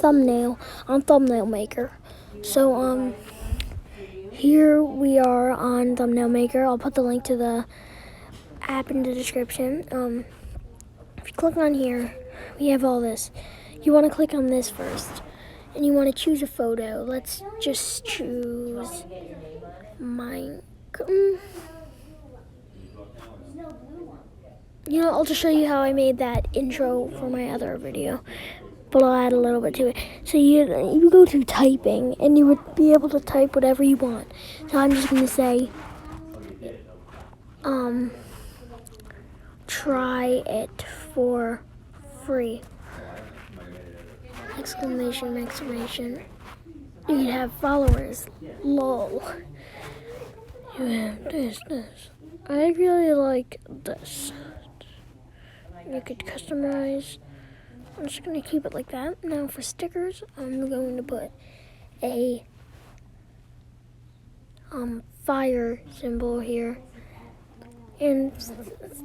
thumbnail on Thumbnail Maker. So, here we are on Thumbnail Maker. I'll put the link to the app in the description. If you click on here, we have all this. You want to click on this first, and you want to choose a photo. Let's just choose mine. I'll just show you how I made that intro for my other video, but I'll add a little bit to it. So you go to typing, and you would be able to type whatever you want. So I'm just going to say, try it for free. Exclamation, exclamation. You have followers. Lol. You have this. I really like this. You could customize. I'm just going to keep it like that. Now for stickers, I'm going to put a fire symbol here. And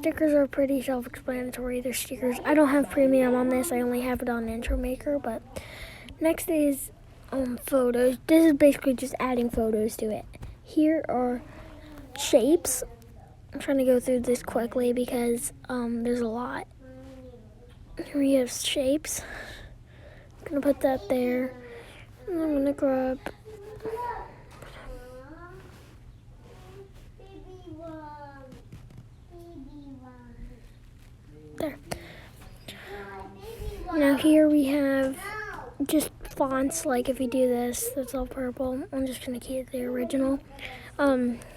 stickers are pretty self-explanatory. They're stickers. I don't have premium on this. I only have it on Intro Maker. But next is photos. This is basically just adding photos to it. Here are shapes. I'm trying to go through this quickly because there's a lot. Here we have shapes. I'm going to put that there. And I'm going to grab... there. Now here we have just fonts, like if you do this, that's all purple. I'm just going to keep the original.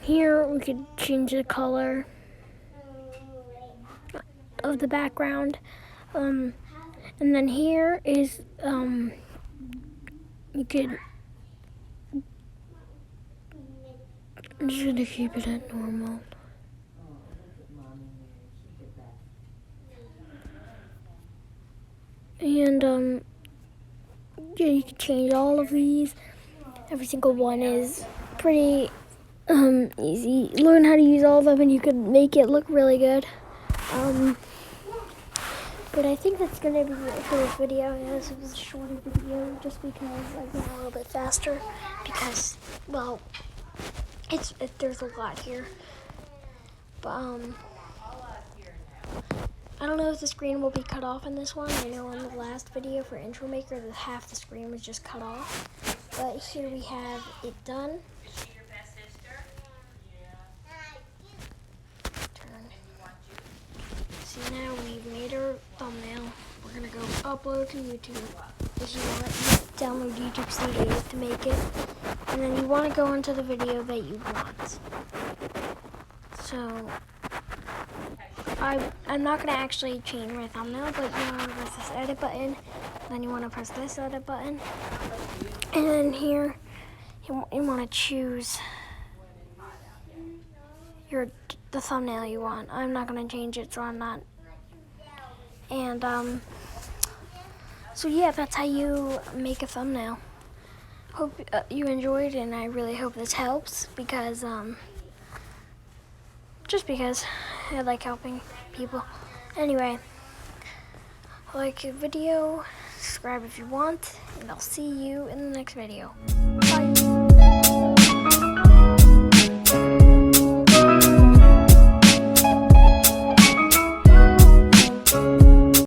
Here we could change the color of the background. And then here is, you could, I'm just going to keep it at normal. And, yeah, you can change all of these. Every single one is pretty easy. Learn how to use all of them and you can make it look really good. But I think that's going to be it for this video. This was a shorter video just because I went a little bit faster. Because, well, there's a lot here. But, I don't know if the screen will be cut off in this one. I know in the last video for Intro Maker, half the screen was just cut off. But here we have it done. See, now we've made our thumbnail. We're going to go upload to YouTube. This is what you download YouTube Studios to make it. And then you want to go into the video that you want. So... I'm not going to actually change my thumbnail, but you want to press this edit button, then you want to press this edit button, and then here you want to choose the thumbnail you want. I'm not going to change it, so I'm not. And so yeah, that's how you make a thumbnail. Hope you enjoyed, and I really hope this helps because just because I like helping people. Anyway, like the video, subscribe if you want, and I'll see you in the next video. Bye.